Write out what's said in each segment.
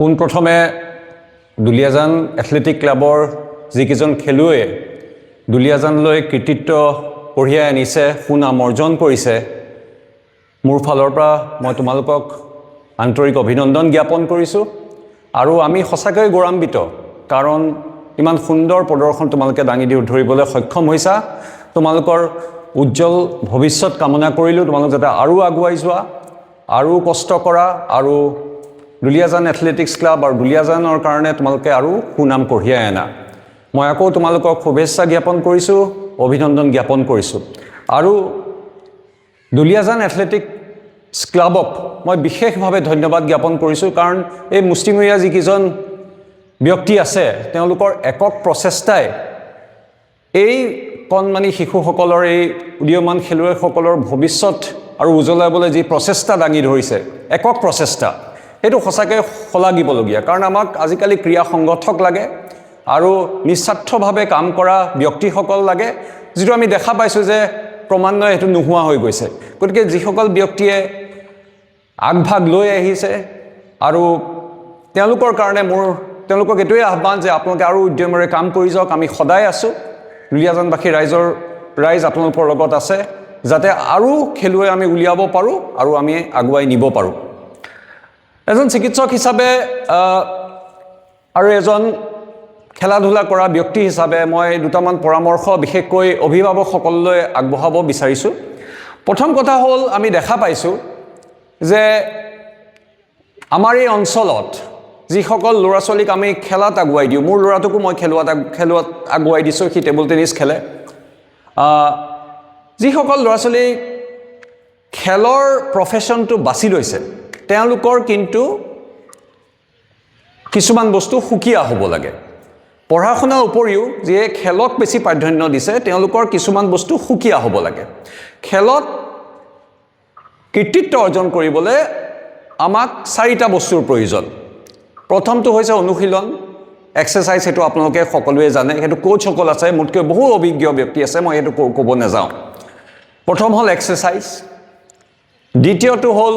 পোনপ্ৰথমে দুলিয়াজান এথলেটিক ক্লাবৰ যিকেইজন খেলুৱৈয়ে দুলিয়াজানলৈ কৃতিত্ব কঢ়িয়াই আনিছে, সুনাম অৰ্জন কৰিছে, মোৰ ফালৰ পৰা মই তোমালোকক আন্তৰিক অভিনন্দন জ্ঞাপন কৰিছোঁ। আৰু আমি সঁচাকৈ গৌৰৱান্বিত, কাৰণ ইমান সুন্দৰ প্ৰদৰ্শন তোমালোকে দাঙি ধৰিবলৈ সক্ষম হৈছা। তোমালোকৰ উজ্জ্বল ভৱিষ্যত কামনা কৰিলোঁ। তোমালোক যাতে আৰু আগুৱাই যোৱা, আৰু কষ্ট কৰা, আৰু দুলিয়াজান এথলেটিক্স ক্লাব আৰু দুলিয়াজানৰ কাৰণে তোমালোকে আৰু সুনাম কঢ়িয়াই আনা। মই আকৌ তোমালোকক শুভেচ্ছা জ্ঞাপন কৰিছোঁ, অভিনন্দন জ্ঞাপন কৰিছোঁ। আৰু দুলিয়াজান এথলেটিক্স ক্লাবক মই বিশেষভাৱে ধন্যবাদ জ্ঞাপন কৰিছোঁ, কাৰণ এই মুষ্টিমীয়া যিকেইজন ব্যক্তি আছে তেওঁলোকৰ একক প্ৰচেষ্টাই এই কণমানি শিশুসকলৰ, এই উদীয়মান খেলুৱৈসকলৰ ভৱিষ্যত আৰু উজ্বলাবলৈ যি প্ৰচেষ্টা দাঙি ধৰিছে, একক প্ৰচেষ্টা, সেইটো সঁচাকৈ শলাগিবলগীয়া। কাৰণ আমাক আজিকালি ক্ৰীড়া সংগঠক লাগে আৰু নিস্বাৰ্থভাৱে কাম কৰা ব্যক্তিসকল লাগে, যিটো আমি দেখা পাইছোঁ যে ক্ৰমান্বয়ে সেইটো নোহোৱা হৈ গৈছে। গতিকে যিসকল ব্যক্তিয়ে আগভাগ লৈ আহিছে, আৰু তেওঁলোকৰ কাৰণে তেওঁলোকক এইটোৱে আহ্বান যে আপোনালোকে আৰু উদ্যমেৰে কাম কৰি যাওক। আমি সদায় আছোঁ, দুলিয়াজানবাসী ৰাইজ আপোনালোকৰ লগত আছে, যাতে আৰু খেলুৱৈ আমি উলিয়াব পাৰোঁ আৰু আমি আগুৱাই নিব পাৰোঁ। এজন চিকিৎসক হিচাপে আৰু এজন খেলা ধূলা কৰা ব্যক্তি হিচাপে মই দুটামান পৰামৰ্শ বিশেষকৈ অভিভাৱকসকললৈ আগবঢ়াব বিচাৰিছোঁ। প্ৰথম কথা হ'ল, আমি দেখা পাইছোঁ যে আমাৰ এই অঞ্চলত যিসকল ল'ৰা ছোৱালীক আমি খেলাত আগুৱাই দিওঁ, মোৰ ল'ৰাটোকো মই খেলুৱাত আগুৱাই দিছোঁ, সি টেবুল টেনিছ খেলে। যিসকল ল'ৰা ছোৱালী খেলৰ প্ৰফেশ্যনটো বাছি লৈছে, তেওঁলোকৰ কিন্তু কিছুমান বস্তু সুকীয়া হ'ব লাগে। পঢ়া শুনাৰ উপৰিও যিয়ে খেলক বেছি প্ৰাধান্য দিছে, তেওঁলোকৰ কিছুমান বস্তু সুকীয়া হ'ব লাগে। খেলত কৃতিত্ব অৰ্জন কৰিবলৈ আমাক 4টা বস্তুৰ প্ৰয়োজন। প্ৰথমটো হৈছে অনুশীলন, এক্সাৰচাইজ। সেইটো আপোনালোকে সকলোৱে জানে, সেইটো কোচসকল আছে, মোতকৈ বহু অভিজ্ঞ ব্যক্তি আছে, মই সেইটো ক'ব নাযাওঁ। প্ৰথম হ'ল এক্সাৰচাইজ। দ্বিতীয়টো হ'ল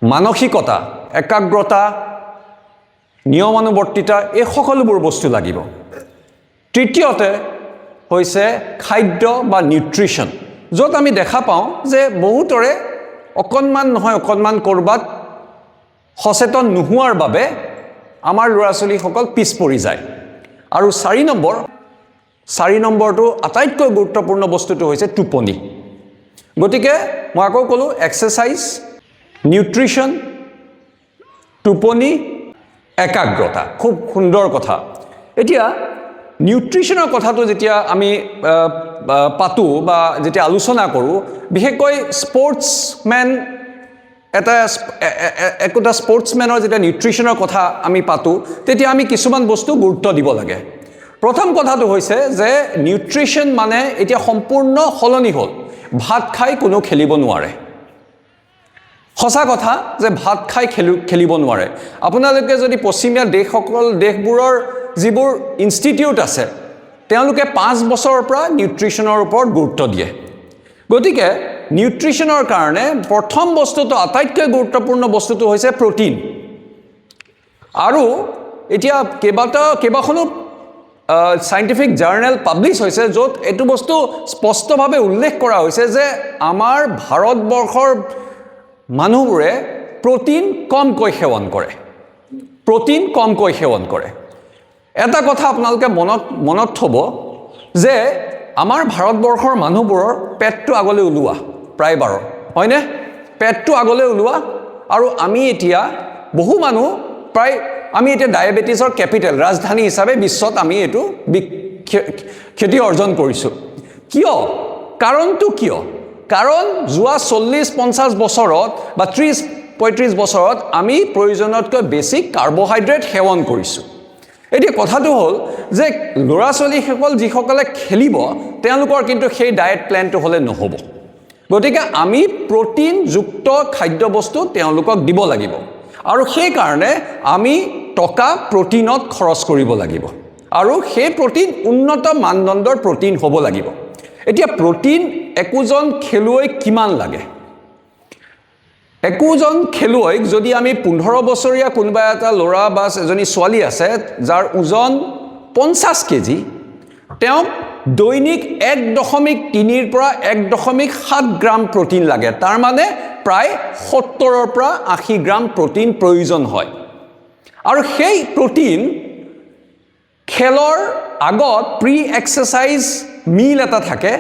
মানসিকতা, একাগ্ৰতা, নিয়মানুৱৰ্তিতা, এই সকলোবোৰ বস্তু লাগিব। তৃতীয়তে হৈছে খাদ্য বা নিউট্ৰিশ্যন, য'ত আমি দেখা পাওঁ যে বহুতৰে অকণমান নহয় অকণমান ক'ৰবাত সচেতন নোহোৱাৰ বাবে আমাৰ ল'ৰা ছোৱালীসকল পিছ পৰি যায়। আৰু 4 নম্বৰটো আটাইতকৈ গুৰুত্বপূৰ্ণ বস্তুটো হৈছে টোপনি। গতিকে মই আকৌ ক'লোঁ, এক্সাৰচাইজ, নিউট্ৰিশ্যন, টোপনি, একাগ্ৰতা। খুব সুন্দৰ কথা। এতিয়া নিউট্ৰিশ্যনৰ কথাটো যেতিয়া আমি পাতোঁ বা যেতিয়া আলোচনা কৰোঁ, বিশেষকৈ একোটা স্পৰ্টছমেনৰ যেতিয়া নিউট্ৰিশ্যনৰ কথা আমি পাতোঁ, তেতিয়া আমি কিছুমান বস্তু গুৰুত্ব দিব লাগে। প্ৰথম কথাটো হৈছে যে নিউট্ৰিশ্যন মানে এতিয়া সম্পূৰ্ণ সলনি হ'ল। ভাত খাই কোনো খেলিব নোৱাৰে। সঁচা কথা যে ভাত খাই খেলিব নোৱাৰে। আপোনালোকে যদি পশ্চিমীয়া দেশবোৰৰ যিবোৰ ইনষ্টিটিউট আছে, তেওঁলোকে 5 বছৰৰ পৰা নিউট্ৰিশ্যনৰ ওপৰত গুৰুত্ব দিয়ে। গতিকে নিউট্ৰিশ্যনৰ কাৰণে প্ৰথম বস্তুটো, আটাইতকৈ গুৰুত্বপূৰ্ণ বস্তুটো হৈছে প্ৰ'টিন। আৰু এতিয়া কেইবাখনো চাইণ্টিফিক জাৰ্নেল পাব্লিছ হৈছে, য'ত এইটো বস্তু স্পষ্টভাৱে উল্লেখ কৰা হৈছে যে আমাৰ ভাৰতবৰ্ষৰ মানুহবোৰে প্ৰ'টিন কমকৈ সেৱন কৰে। এটা কথা আপোনালোকে মনত থ'ব যে আমাৰ ভাৰতবৰ্ষৰ মানুহবোৰৰ পেটটো আগলৈ ওলোৱা, প্ৰায়বাৰৰ, হয়নে? পেটটো আগলৈ ওলোৱা। আৰু আমি এতিয়া বহু মানুহ আমি এতিয়া ডায়েবেটিছৰ কেপিটেল, ৰাজধানী হিচাপে বিশ্বত আমি এইটো খ্যাতি অৰ্জন কৰিছোঁ। কিয়? কাৰণটো কিয়? কাৰণ যোৱা 40-50 বছৰত বা 30-35 বছৰত আমি প্ৰয়োজনতকৈ বেছি কাৰ্বহাইড্ৰেট সেৱন কৰিছোঁ। এতিয়া কথাটো হ'ল যে ল'ৰা ছোৱালীসকল যিসকলে খেলিব, তেওঁলোকৰ কিন্তু সেই ডায়েট প্লেনটো হ'লে নহ'ব। গতিকে আমি প্ৰ'টিনযুক্ত খাদ্যবস্তু তেওঁলোকক দিব লাগিব, আৰু সেইকাৰণে আমি টকা প্ৰ'টিনত খৰচ কৰিব লাগিব, আৰু সেই প্ৰ'টিন উন্নত মানদণ্ডৰ প্ৰ'টিন হ'ব লাগিব। এতিয়া প্ৰ'টিন একোজন খেলুৱৈক কিমান লাগে? একোজন খেলুৱৈক যদি আমি 15 বছৰীয়া কোনোবা এটা ল'ৰা বা এজনী ছোৱালী আছে যাৰ ওজন 50 কেজি তেওঁক দৈনিক 1.3 পৰা 1.7 গ্ৰাম প্ৰটিন লাগে তাৰ মানে প্ৰায় 70 পৰা 80 গ্ৰাম প্ৰটিন প্ৰয়োজন হয় আৰু সেই প্ৰটিন খেলৰ আগত প্ৰি এক্সাৰসাইজ মিল এটা থাকে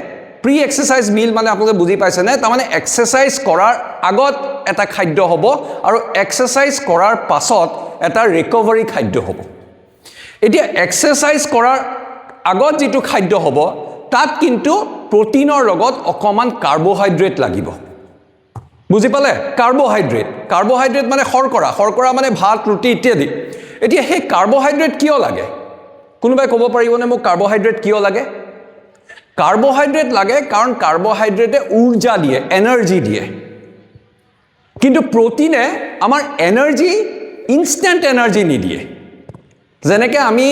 প্ৰি এক্সাৰসাইজ মিল মানে আপোনালোকে বুজি পাইছে নে তাৰ মানে এক্সাৰসাইজ কৰাৰ আগত এটা খাদ্য হ'ব আৰু এক্সাৰসাইজ কৰাৰ পাছত এটা ৰিকভাৰি খাদ্য হ'ব এতিয়া এক্সাৰসাইজ কৰাৰ আগত যেটো খাদ্য হ'ব তাত কিন্তু প্ৰটিনৰ লগত অকমান কাৰ্বোহাইড্ৰেট লাগিব বুজি পালে কাৰ্বোহাইড্ৰেট মানে শৰ্কৰা মানে ভাত ৰুটি ইত্যাদি এতিয়া সেই কাৰ্বোহাইড্ৰেট কিয় লাগে কোনোবাই ক'ব পাৰিবনে মোক কাৰ্বোহাইড্ৰেট কিয় লাগে কাৰ্বোহাইড্ৰেট লাগে কাৰণ কাৰ্বোহাইড্ৰেটে ঊৰ্জা দিয়ে এনাৰ্জি দিয়ে কিন্তু প্ৰটিনে আমাৰ এনাৰ্জি ইনষ্টেন্ট এনাৰ্জি নিদিয়ে যেনেকৈ আমি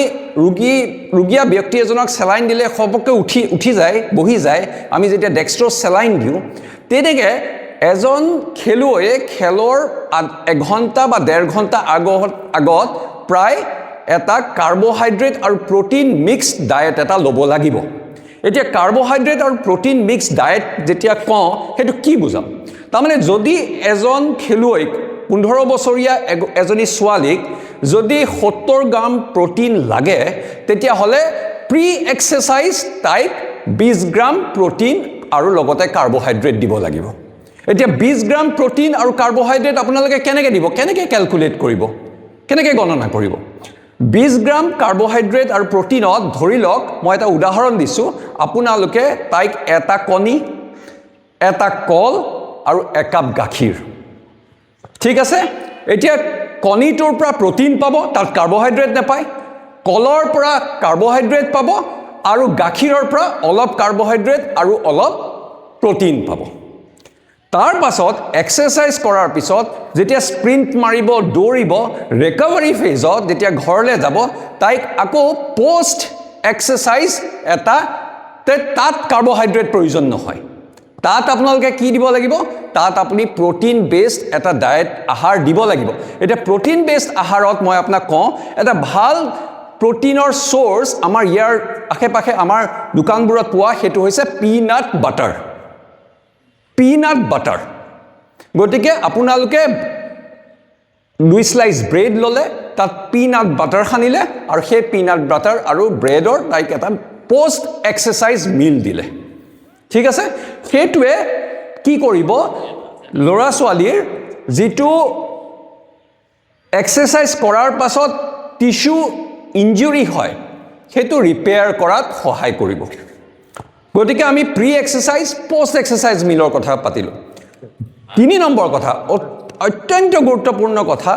ৰোগীয়া ব্যক্তি এজনক সেলাইন দিলে খপককৈ উঠি যায় বহি যায় আমি যেতিয়া ডেক্সট্ৰছ সেলাইন দিওঁ তেনেকৈ এজন খেলুৱৈয়ে খেলৰ 1 ঘণ্টা বা 1.5 ঘণ্টা আগত প্ৰায় এটা কাৰ্বোহাইড্ৰেট আৰু প্ৰটিন মিক্সড ডায়েট এটা ল'ব লাগিব এতিয়া কাৰ্বোহাইড্ৰেট আৰু প্ৰটিন মিক্সড ডায়েট যেতিয়া কওঁ সেইটো কি বুজাম তাৰমানে যদি এজন খেলুৱৈক 15 বছৰীয়া এজনী ছোৱালীক যদি 70 গ্ৰাম প্ৰটিন লাগে তেতিয়াহ'লে pre exercise type 20 gram protein আৰু লগতে কাৰ্বোহাইড্ৰেট দিব লাগিব এতিয়া 20 গ্ৰাম প্ৰটিন আৰু কাৰ্বোহাইড্ৰেট আপোনালোকে কেনেকৈ দিব কেনেকৈ ক্যালকুলেট কৰিব কেনেকৈ গণনা কৰিব 20 গ্ৰাম কাৰ্বোহাইড্ৰেট আৰু প্ৰটিনত ধৰি লওক মই এটা উদাহৰণ দিছো আপোনালোকে তাইক এটা কণী এটা কল আৰু 1 কাপ গাখীৰ ঠিক আছে এতিয়া কণীটোৰ পৰা প্ৰটিন পাব তাত কাৰ্বোহাইড্ৰেট নাপায় কলৰ পৰা কাৰ্বোহাইড্ৰেট পাব আৰু গাখীৰৰ পৰা অলপ কাৰ্বোহাইড্ৰেট আৰু অলপ প্ৰটিন পাব তাৰ পাছত এক্সাৰসাইজ কৰাৰ পিছত যেতিয়া স্প্ৰিন্ট মাৰিব দৌৰিব ৰিকভাৰি ফেজত যেতিয়া ঘৰলৈ যাব তাইক আকৌ পোষ্ট এক্সাৰসাইজ এটা তাত কাৰ্বোহাইড্ৰেট প্ৰয়োজন নহয় তাত আপোনালোকে কি দিব লাগিব তাত আপুনি প্ৰটিন বেসড এটা ডায়েট আহাৰ দিব লাগিব এটা প্ৰটিন বেসড আহাৰত মই আপোনাক কওঁ এটা ভাল প্ৰটিনৰ সোৰ্স আমাৰ ইয়াৰ আশে-পাশে আমাৰ দোকানবোৰত পোৱা হেতু হৈছে পিনাট বাটাৰ গতিকে আপোনালোকে 2 স্লাইস ব্ৰেড ললে তাত পিনাট বাটাৰ খানিলে আৰু সেই পিনাট বাটাৰ আৰু ব্ৰেডৰ লাইক এটা পোষ্ট এক্সাৰসাইজ মিল দিলে ঠিক আছে হেতুৱে কি কৰিব লৰা ছোৱালীৰ যেটো এক্সাৰসাইজ কৰাৰ পাছত টিস্যু ইনজুৰি হয় হেতু ৰিপেয়াৰ কৰাত সহায় কৰিব গতিকে আমি প্ৰি এক্সাৰসাইজ পোষ্ট এক্সাৰসাইজ মিলৰ কথা পাতিলো 3 নম্বৰ কথা অত্যন্ত গুৰুত্বপূৰ্ণ কথা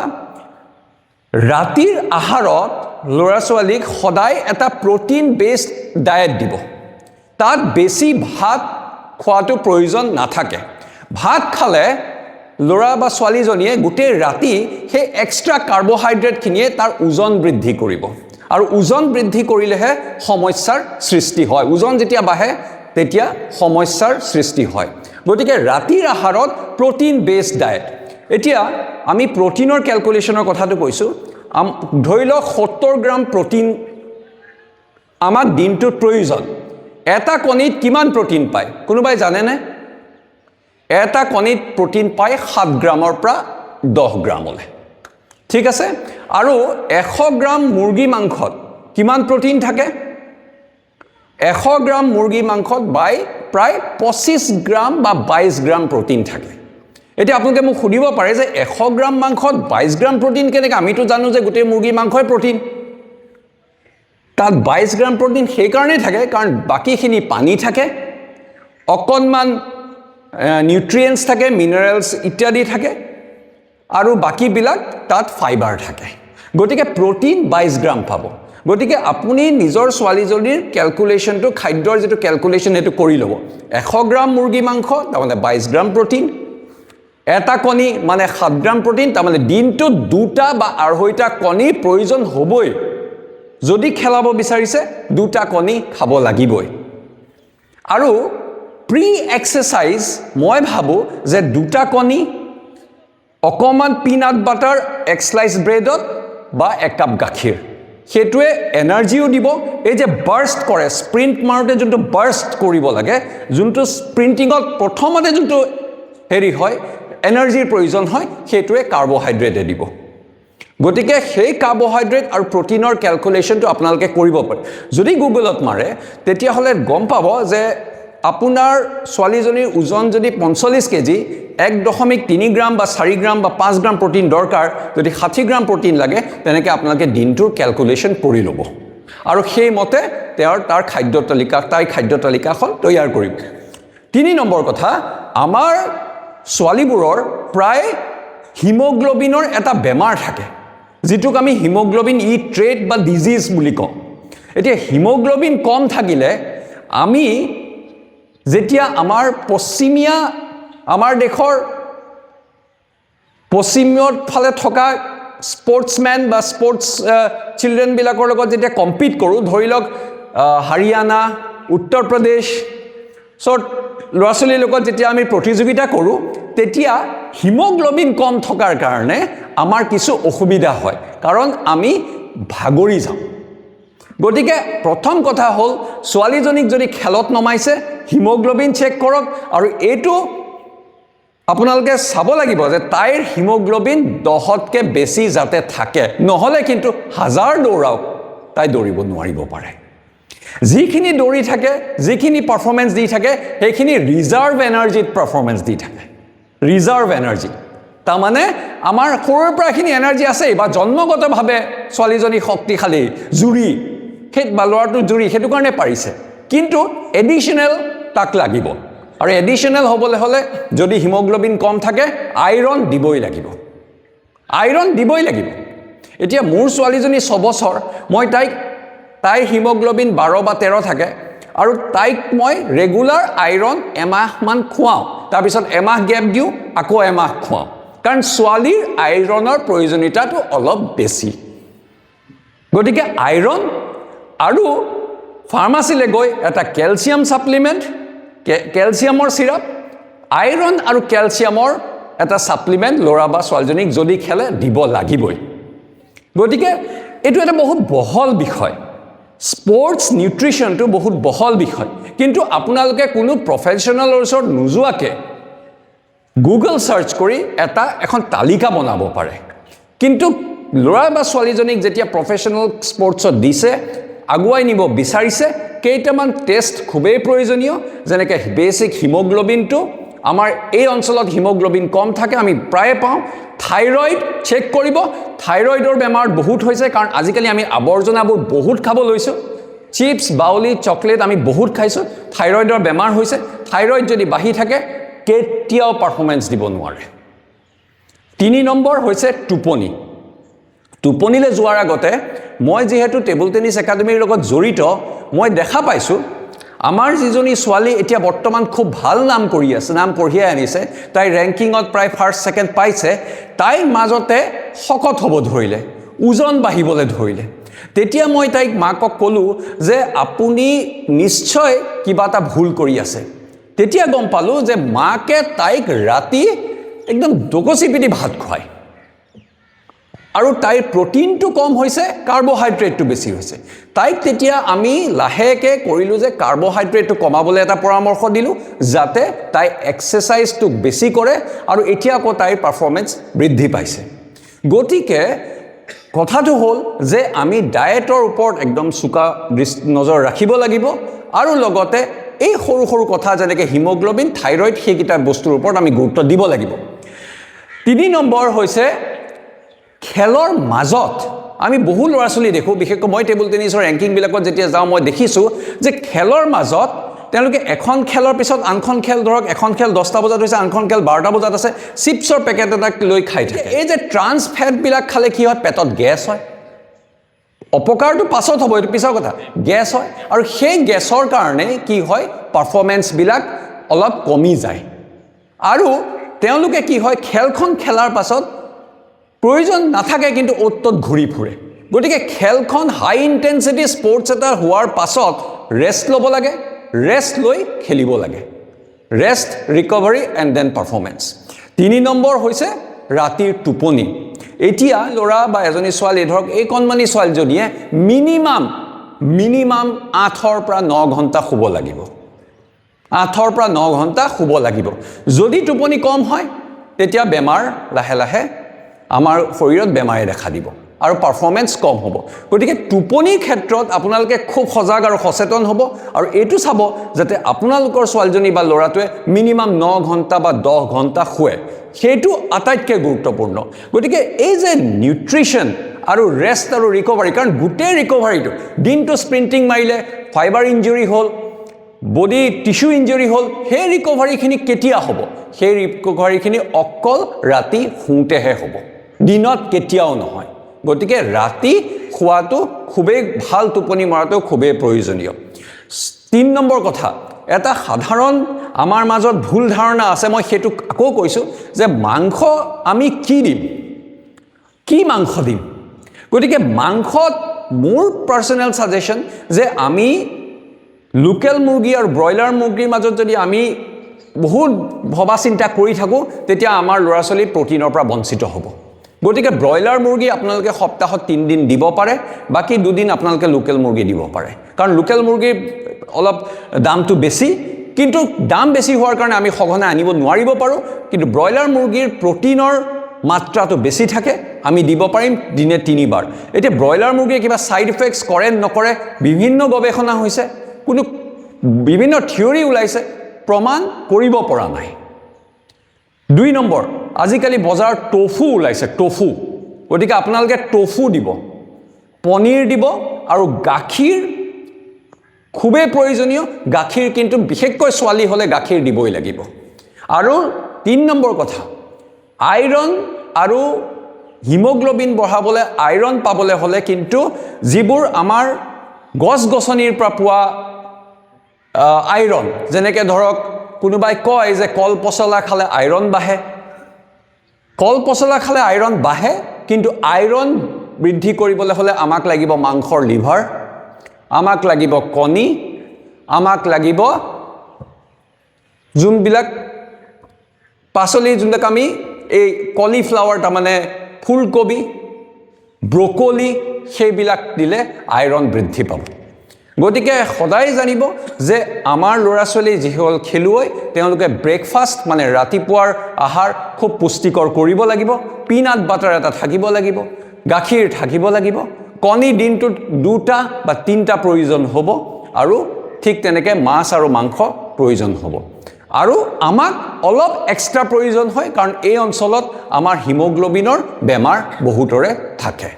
ৰাতিৰ আহাৰত লৰা ছোৱালীক সদায় এটা প্ৰটিন বেসড ডায়েট দিব তাত বেছি ভাত খোৱাটো প্ৰয়োজন নাথাকে ভাত খালে লৰা বা ছোৱালীজনীয়ে গোটেই ৰাতি সেই এক্সট্ৰা কাৰ্বোহাইড্ৰেট খিনিয়ে তাৰ ওজন বৃদ্ধি কৰিব আৰু ওজন বৃদ্ধি কৰিলেহে সমস্যাৰ সৃষ্টি হয় ওজন যেতিয়া বাঢ়ে তেতিয়া সমস্যাৰ সৃষ্টি হয় গতিকে ৰাতিৰ আহাৰত প্ৰটিন বেসড ডায়েট এতিয়া আমি প্ৰটিনৰ ক্যালকুলেশনৰ কথাটো কৈছো ধৰি লওক 70 গ্ৰাম প্ৰটিন আমাক দিনটোত প্ৰয়োজন এটা কণীত কিমান প্ৰটিন পায় কোনোবাই জানে নে এটা কণীত প্ৰটিন পায় 7 গ্ৰামৰ পৰা 10 গ্ৰামলৈ ঠিক আছে আৰু 100 গ্ৰাম মুৰ্গী মাংসত কিমান প্ৰটিন থাকে 100 গ্ৰাম মুৰ্গী মাংসত প্ৰায় 25 গ্ৰাম বা 22 গ্ৰাম প্ৰটিন থাকে এতিয়া আপোনালোকে মোক সুধিব পাৰে যে 100 গ্ৰাম মাংসত 22 গ্ৰাম প্ৰটিন কেনেকৈ আমিতো জানো যে গোটেই মুৰ্গী মাংসই প্ৰটিন তাত 22 গ্ৰাম প্ৰটিন সেই কাৰণে থাকে কাৰণ বাকিখিনি পানী থাকে অকনমান নিউট্ৰিয়েন্টস থাকে মিনাৰেলস ইত্যাদি থাকে আৰু বাকি বিলাক তাত ফাইবাৰ থাকে গতিকে প্ৰটিন 22 গ্ৰাম পাব গতিকে আপুনি নিজৰ ছোৱালীজনীৰ ক্যালকুলেশনটো খাদ্যৰ যেটো ক্যালকুলেশন হেতু কৰি লব 100 গ্ৰাম মুৰ্গী মাংস তাৰমানে 22 গ্ৰাম প্ৰটিন এটা কণী মানে 7 গ্ৰাম প্ৰটিন তাৰমানে দিনটো দুটা বা আঢ়ৈটা কণী প্ৰয়োজন হ'বই যদি খেলাব বিচাৰিছে দুটা কণী খাব লাগিবই আৰু প্ৰি এক্সাৰসাইজ মই ভাবো যে দুটা কণী অকণমান পিনাট বাটাৰ এক স্লাইচ ব্ৰেডত বা এক কাপ গাখীৰ সেইটোৱে এনাৰ্জিও দিব এই যে বাৰ্ষ্ট কৰে স্প্ৰিণ্ট মাৰোঁতে যোনটো বাৰ্ষ্ট কৰিব লাগে যোনটো স্প্ৰিণ্টিঙত প্ৰথমতে যোনটো হেৰি হয় এনাৰ্জিৰ প্ৰয়োজন হয় সেইটোৱে কাৰ্বহাইড্ৰেটে দিব গতিকে সেই কাৰ্বহাইড্ৰেট আৰু প্ৰটিনৰ ক্যালকুলেশনটো আপোনালোকে কৰিব পাৰে যদি গুগলত মাৰে তেতিয়াহলে গম পাব যে আপোনাৰ ছোৱালীজনীৰ ওজন যদি 45 কেজি 1.3 গ্ৰাম বা 4 গ্ৰাম বা 5 গ্ৰাম প্ৰটিন দৰকাৰ যদি 60 গ্ৰাম প্ৰটিন লাগে তেনেকৈ আপোনালোকে দিনটোৰ ক্যালকুলেশন কৰি ল'ব আৰু সেই মতে তাৰ খাদ্য তালিকাখন তৈয়াৰ কৰিব 3 নম্বৰ কথা আমাৰ ছোৱালীবোৰৰ প্ৰায় হিমোগ্লোবিনৰ এটা বেমাৰ থাকে যেটোক আমি হিমোগ্লোবিন ই ট্ৰেট বা ডিজিজ বুলি কওঁ এতিয়া হিমোগ্লোবিন কম থাকিলে আমি যেতিয়া আমাৰ পশ্চিমীয়া আমাৰ দেশৰ পশ্চিমত ফালে থকা স্পৰ্টসম্যান বা স্পৰ্টস চিলড্ৰেন বিলাকৰ লগত যেতিয়া কম্পিট কৰো ধৰি লওক হাৰিয়ানা উত্তৰ প্ৰদেশ সট ল'ৰা-ছোৱালীৰ লগত যেতিয়া আমি প্ৰতিযোগিতা কৰো তেতিয়া হিমোগ্লোবিন কম থকাৰ কাৰণে আমাৰ কিছু অসুবিধা হয় কাৰণ আমি ভাগৰি যাওঁ গতিকে প্ৰথম কথা হল ছোৱালীজনীক যদি খেলত নমাইছে হিমোগ্লোবিন চেক কৰক আৰু এটো আপোনালোকে চাব লাগিব যে তাইৰ হিমোগ্লোবিন 10তকৈ বেছি যাতে থাকে নহলে কিন্তু হাজাৰ দৌৰাওক তাই দৌৰিব নোৱাৰিব পাৰে যিখিনি দৌৰি থাকে যিখিনি পাৰফৰম্যান্স দি থাকে সেইখিনি ৰিজাৰ্ভ এনাৰ্জিত পাৰফৰম্যান্স দি থাকে ৰিজাৰ্ভ এনাৰ্জি তাৰ মানে আমাৰ সৰুৰ পৰা খিনি এনাৰ্জি আছে বা জন্মগতভাৱে ছোৱালীজনী শক্তিশালী জুৰি খেত বালুৱাটো জুৰি হেতু কাৰণে পাৰিছে কিন্তু এডিশনাল তাক লাগিব আৰু এডিশনাল হ'বলৈ হলে যদি হিমোগ্লোবিন কম থাকে আইৰন দিবই লাগিব এতিয়া মোৰ ছোৱালীজনী 6 বছৰ মই তাই হিমোগ্লোবিন 12 বা 13 থাকে আৰু তাইক মই ৰেগুলাৰ আইৰন এমাহ মান খুৱাও তাৰ পিছত এমাহ গ্যাপ দিও আকৌ এমাহ খুৱাও কাৰণ ছোৱালীৰ আইৰনৰ প্ৰয়োজনীয়তাটো অলপ বেছি গতিকে আইৰন আৰু ফাৰ্মাসীলৈ গৈ এটা ক্যালসিয়াম সাপ্লিমেন্ট ক্যালসিয়ামৰ সিৰাপ আইৰন আৰু ক্যালসিয়ামৰ এটা সাপ্লিমেন্ট লৰা বা ছোৱালীজনীক যদি খেলে দিব লাগিবই গতিকে এটো এটা বহুত বহল বিষয় স্পৰ্টস নিউট্ৰিশনটো বহুত বহল বিষয় কিন্তু আপোনালোকে কোনো প্ৰফেশনালৰ ওচৰত নোযোৱাকে গুগল সাৰ্চ কৰি এখন তালিকা বনাব পাৰে কিন্তু লৰা বা ছোৱালীজনীক যেতিয়া প্ৰফেশনাল স্পৰ্টছত দিছে আগুৱাই নিব বিচাৰিছে কেইটামান টেষ্ট খুবেই প্ৰয়োজনীয় যেনেকৈ বেসিক হিমোগ্লোবিনটো আমাৰ এই অঞ্চলত হিমোগ্লোবিন কম থাকে আমি প্ৰায় পাওঁ থাইৰয়েড চেক কৰিব থাইৰয়েডৰ বেমাৰ বহুত হৈছে কাৰণ আজিকালি আমি আৱৰ্জনাবোৰ বহুত খাব লৈছো চিপছ বাউলি চকলেট আমি বহুত খাইছো থাইৰয়েডৰ বেমাৰ হৈছে থাইৰয়েড যদি বাঢ়ি থাকে কেতিয়াও পাৰফৰম্যান্স দিব নোৱাৰে 3 নম্বৰ হৈছে টোপনিলে যোৱাৰ আগতে মই যেহেতু টেবুল টেনিছ একাডেমীৰ লগত জড়িত মই দেখা পাইছো আমাৰ যিজনী ছোৱালী এতিয়া বৰ্তমান খুব ভাল নাম কঢ়িয়াই আনিছে তাই ৰেংকিংত প্ৰায় ফাৰ্ষ্ট সেকেন্ড পাইছে তাই মাজতে শকত হ'ব ধৰিলে ওজন বাঢ়িবলৈ ধৰিলে তেতিয়া মই তাইক মাকক কলো যে আপুনি নিশ্চয় কিবা এটা ভুল কৰি আছে তেতিয়া গম পালো যে মাকে তাইক ৰাতি একদম দকচি পিটি ভাত খুৱায় আৰু তাইৰ প্ৰটিনটো কম হৈছে কাৰ্বহাইড্ৰেটটো বেছি হৈছে তাইক তেতিয়া আমি লাহেকে কৰিলো যে কাৰ্বহাইড্ৰেটটো কমাবলৈ এটা পৰামৰ্শ দিলো যাতে তাই এক্সাৰসাইজটো বেছি কৰে আৰু এতিয়া আকৌ তাইৰ পাৰফৰম্যান্স বৃদ্ধি পাইছে গতিকে কথাটো হ'ল যে আমি ডায়েটৰ ওপৰত একদম চুকা নজৰ ৰাখিব লাগিব আৰু লগতে এই সৰু কথা যেনেকৈ হিমোগ্লোবিন থাইৰয়েড সেইকেইটা বস্তুৰ ওপৰত আমি গুৰুত্ব দিব লাগিব 3 নম্বৰ হৈছে খেলৰ মাজত আমি বহু ল'ৰা-ছোৱালী দেখো বিশেষকৈ মই টেবুল টেনিছৰ ৰেংকিং বিলাকত যেতিয়া যাওঁ মই দেখিছো যে খেলৰ মাজত তেওঁলোকে এখন খেলৰ পিছত আনখন খেল ধৰক এখন খেল 10টা বজাত হৈছে আনখন খেল 12টা বজাত আছে চিপছৰ পেকেট এটা লৈ খাই থাকে এই যে ট্ৰান্স ফেট বিলাক খালে কি হয় পেটত গেছ হয় অপকাৰটো পাছত হ'ব এটো পিছৰ কথা গেছ হয় আৰু সেই গেছৰ কাৰণে কি হয় পাৰফৰম্যান্স বিলাক অলপ কমি যায় আৰু তেওঁলোকে কি হয় খেলখন খেলাৰ পাছত প্ৰয়োজন নাথাকে কিন্তু অত্যত ঘূৰি ফুৰে গতিকে খেলখন হাই ইন্টেন্সিটি স্পৰ্টস এটা হোৱাৰ পাছত ৰেষ্ট ল'ব লাগে ৰেষ্ট লৈ খেলিব লাগে rest recovery and then performance 3 number হৈছে ৰাতিৰ টোপনি এতিয়া ল'ৰা বা এজনী ছোৱালী ধৰক এই কণমানি ছোৱালীজনীয়ে মিনিমাম 8ৰ পৰা 9 ঘণ্টা শুব লাগিব 8ৰ পৰা 9 ঘণ্টা শুব লাগিব যদি টোপনি কম হয় তেতিয়া বেমাৰ লাহে লাহে আমাৰ শৰীৰত বেমাৰে দেখা দিব আৰু পাৰফৰ্মেন্স কম হ'ব গতিকে টোপনিৰ ক্ষেত্ৰত আপোনালোকে খুব সজাগ আৰু সচেতন হ'ব আৰু এইটো চাব যাতে আপোনালোকৰ ছোৱালীজনী বা ল'ৰাটোৱে মিনিমাম 9 ঘণ্টা বা 10 ঘণ্টা শুৱে সেইটো আটাইতকৈ গুৰুত্বপূৰ্ণ গতিকে এই যে নিউট্ৰিশ্যন আৰু ৰেষ্ট আৰু ৰিকভাৰী কাৰণ গোটেই ৰিকভাৰীটো দিনটো স্প্ৰিণ্টিং মাৰিলে ফাইবাৰ ইঞ্জুৰি হ'ল বডি টিস্যু ইঞ্জুৰি হ'ল সেই ৰিকভাৰীখিনি কেতিয়া হ'ব সেই ৰিকভাৰীখিনি অকল ৰাতি শুওঁতেহে হ'ব দিনত কেতিয়াও নহয় গতিকে ৰাতি খোৱাটো খুবেই ভাল টোপনি মৰাটো খুবেই প্ৰয়োজনীয় 3 নম্বৰ কথা এটা সাধাৰণ আমাৰ মাজত ভুল ধাৰণা আছে মই সেইটো আকৌ কৈছো যে মাংস আমি কি মাংস দিম গতিকে মাংসত মোৰ পাৰ্সোনেল সাজেশন যে আমি লোকেল মুৰ্গী আৰু ব্ৰইলাৰ মুৰ্গীৰ মাজত যদি আমি বহুত ভবা চিন্তা কৰি থাকো তেতিয়া আমাৰ ল'ৰা ছোৱালী প্ৰটিনৰ পৰা বঞ্চিত হ'ব গতিকে ব্ৰইলাৰ মুৰ্গী আপোনালোকে সপ্তাহত 3 দিন দিব পাৰে বাকি 2 দিন আপোনালোকে লোকেল মুৰ্গী দিব পাৰে কাৰণ লোকেল মুৰ্গীৰ অলপ দামটো বেছি কিন্তু দাম বেছি হোৱাৰ কাৰণে আমি সঘনাই আনিব নোৱাৰিব পাৰো কিন্তু ব্ৰইলাৰ মুৰ্গীৰ প্ৰটিনৰ মাত্ৰাটো বেছি থাকে আমি দিব পাৰিম দিনে 3 বাৰ এতিয়া ব্ৰইলাৰ মুৰ্গীয়ে কিবা সাইড ইফেক্টস কৰে নকৰে বিভিন্ন গৱেষণা হৈছে কোনো বিভিন্ন থিওৰি ওলাইছে প্ৰমাণ কৰিব পৰা নাই 2 নম্বৰ আজিকালি বজাৰ টফু ওলাইছে টফু গতিকে আপোনালোকে টফু দিব পনীৰ দিব আৰু গাখীৰ খুবেই প্ৰয়োজনীয় গাখীৰ কিন্তু বিশেষকৈ ছোৱালী হলে গাখীৰ দিবই লাগিব আৰু 3 নম্বৰ কথা আইৰন আৰু হিমোগ্লোবিন বঢ়াবলৈ আইৰন পাবলৈ হলে কিন্তু যিবোৰ আমাৰ গছ-গছনিৰ পৰা পোৱা আইৰন যেনেকৈ ধৰক কোনোবাই কয় যে কল পচলা খালে আইৰন বাঢ়ে কল পচলা খালে আইৰন বাঢ়ে কিন্তু আইৰন বৃদ্ধি কৰিবলৈ হলে আমাক লাগিব মাংসৰ লিভাৰ আমাক লাগিব কণী আমাক লাগিব যোনবিলাক পাচলি যোনবিলাক আমি এই কলিফ্লাৱাৰ তাৰমানে ফুলকবি ব্ৰকলি সেইবিলাক দিলে আইৰন বৃদ্ধি পাব গতিকে সদায় জানিব যে আমাৰ ল'ৰা ছোৱালী যিসকল খেলুৱৈ তেওঁলোকে ব্ৰেকফাষ্ট মানে ৰাতিপুৱাৰ আহাৰ খুব পুষ্টিকৰ কৰিব লাগিব পিনাট বাটাৰ এটা থাকিব লাগিব গাখীৰ থাকিব লাগিব কণী দিনটোত 2টা বা 3টা প্ৰয়োজন হ'ব আৰু ঠিক তেনেকৈ মাছ আৰু মাংস প্ৰয়োজন হ'ব আৰু আমাক অলপ এক্সট্ৰা প্ৰয়োজন হয় কাৰণ এই অঞ্চলত আমাৰ হিমোগ্লোবিনৰ বেমাৰ বহুতৰে থাকে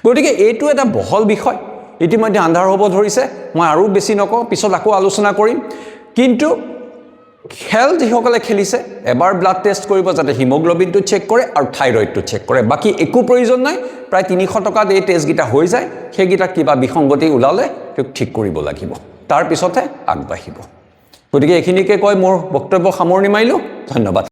গতিকে এইটো এটা বহল বিষয় ইতিমধ্যে আন্ধাৰ হ'ব ধৰিছে মই আৰু বেছি নকওঁ পিছত আকৌ আলোচনা কৰিম কিন্তু খেল যিসকলে খেলিছে এবাৰ ব্লাড টেষ্ট কৰিব যাতে হিমোগ্লোবিনটো চেক কৰে আৰু থাইৰয়ডটো চেক কৰে বাকি একো প্ৰয়োজন নাই প্ৰায় 300 টকাত এই টেষ্টগিটা হৈ যায় সেইগিটা কিবা বিসংগতি ওলালে ঠিক কৰিব লাগিব তাৰ পিছতে আগবাঢ়িব গতিকে এইখিনিকে কৈ মোৰ বক্তব্য সামৰণি মাৰিলো ধন্যবাদ